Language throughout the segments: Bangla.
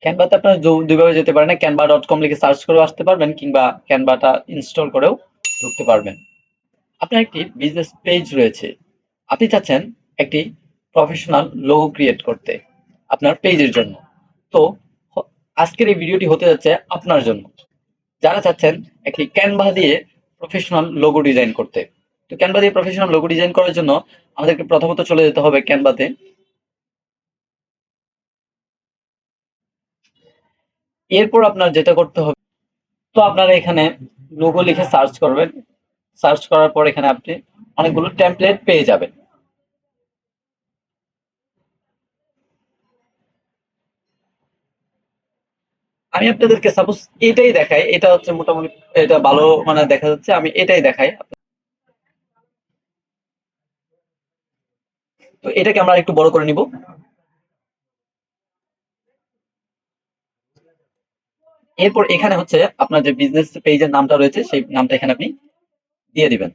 ক্যানভাতে আপনারা দুইভাবে যেতে পারেন, canva.com লিখে সার্চ করেও আসতে পারবেন, কিংবা ক্যানভাটা ইনস্টল করেও ঢুকতে পারবেন। আপনার একটি বিজনেস পেজ রয়েছে, আপনি চাচ্ছেন একটি প্রফেশনাল লোগো ক্রিয়েট করতে আপনার পেজের জন্য। তো আজকের এই ভিডিওটি হতে যাচ্ছে আপনার জন্য, যারা চাচ্ছেন একটি ক্যানভা দিয়ে প্রফেশনাল লোগো ডিজাইন করতে। তো ক্যানভা দিয়ে প্রফেশনাল লোগো ডিজাইন করার জন্য আমাদেরকে প্রথমত চলে যেতে হবে ক্যানভাতে। এরপর আপনার যেটা করতে হবে, তো আপনারা এখানে লোগো লিখে সার্চ করবেন। সার্চ করার পর এখানে আপনি অনেকগুলো টেমপ্লেট পেয়ে যাবেন। আমি আপনাদেরকে সাপোজ এটাই দেখাই, এটা হচ্ছে মোটামুটি, এটা ভালো মানে দেখা যাচ্ছে, আমি এটাই দেখাই। তো এটাকে আমরা একটু বড় করে নিব। এরপর এখানে হচ্ছে আপনার যে বিজনেস পেজের নামটা রয়েছে সেই নামটা এখানে আপনি দিয়ে দিবেন।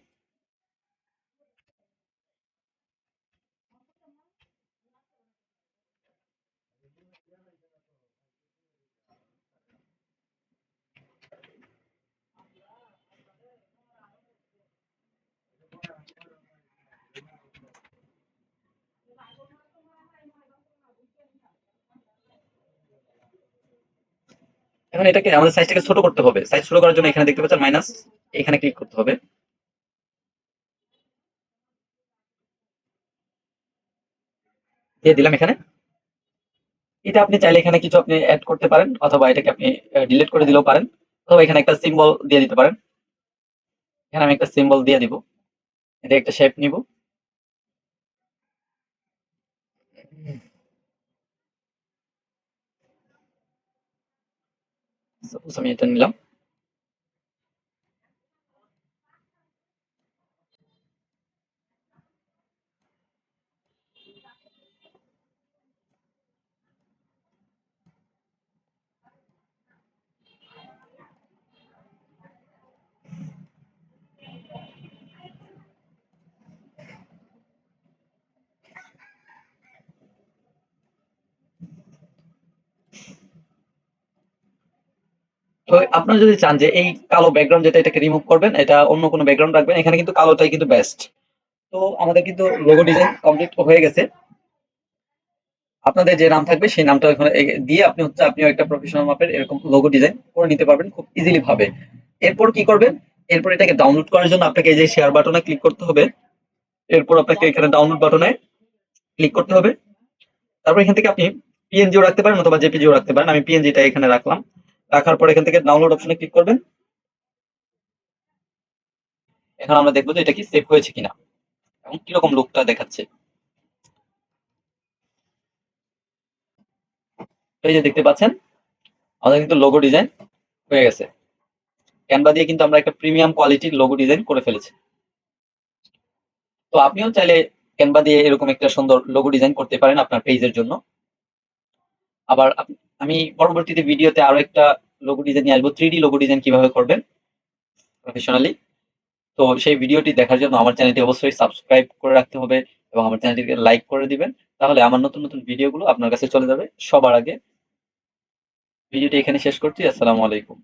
এখন এটাকে আমাদের সাইজটাকে ছোট করতে হবে। সাইজ ছোট করার জন্য এখানে দেখতে পাচ্ছেন মাইনাস, এখানে ক্লিক করতে হবে। দিয়ে দিলাম এখানে। এটা আপনি চাইলে এখানে কিছু আপনি অ্যাড করতে পারেন, অথবা এটাকে আপনি ডিলিট করে দিলেও পারেন, অথবা এখানে একটা সিম্বল দিয়ে দিতে পারেন। এখানে আমি একটা সিম্বল দিয়ে দিব, এটা একটা শেপ নিব। সাপোজ আমি এটা নিলাম। তো আপনারা যদি চান যে এই কালো ব্যাকগ্রাউন্ড যেটা, এটাকে রিমুভ করবেন, এটা অন্য কোনো ব্যাকগ্রাউন্ড রাখবেন, এখানে কিন্তু কালোটাই কিন্তু বেস্ট। তো আমাদের কিন্তু লোগো ডিজাইন কমপ্লিট হয়ে গেছে। আপনাদের যে নাম থাকবে সেই নামটা ওখানে দিয়ে আপনি হচ্ছে আপনিও একটা প্রফেশনাল মাপের এরকম লোগো ডিজাইন করে নিতে পারবেন খুব ইজিলি ভাবে। এরপর কি করবেন? এরপর এটাকে ডাউনলোড করার জন্য আপনাকে এই যে শেয়ার বাটনে ক্লিক করতে হবে। এরপর আপনাকে এখানে ডাউনলোড বাটনে ক্লিক করতে হবে। তারপর এখান থেকে আপনি পিএনজিও রাখতে পারেন অথবা জেপিজিও রাখতে পারেন। আমি পিএনজিটা এখানে রাখলাম। রাখার পর এখান থেকে ডাউনলোড অপশনে ক্লিক করবেন। এখন আমরা দেখবো যে এটা কি সেভ হয়েছে কিনা এবং কিরকম লুকটা দেখাচ্ছে। তো এই যে দেখতে পাচ্ছেন আমাদের কিন্তু লোগো ডিজাইন হয়ে গেছে। ক্যানভা দিয়ে কিন্তু আমরা একটা প্রিমিয়াম কোয়ালিটির লোগো ডিজাইন করে ফেলেছি। তো আপনিও চাইলে ক্যানভা দিয়ে এরকম একটা সুন্দর লোগো ডিজাইন করতে পারেন আপনার পেজের জন্য। আবার আমি পরবর্তীতে ভিডিওতে আরো একটা লোগো ডিজাইন নিয়ে আসবো, 3D লোগো ডিজাইন কিভাবে করবেন প্রফেশনালি। তো সেই ভিডিওটি দেখার জন্য আমার চ্যানেলটি অবশ্যই সাবস্ক্রাইব করে রাখতে হবে এবং আমার চ্যানেলটিকে লাইক করে দিবেন। তাহলে আমার নতুন নতুন ভিডিওগুলো আপনার কাছে চলে যাবে সবার আগে। ভিডিওটি এখানে শেষ করছি। আসসালামু আলাইকুম।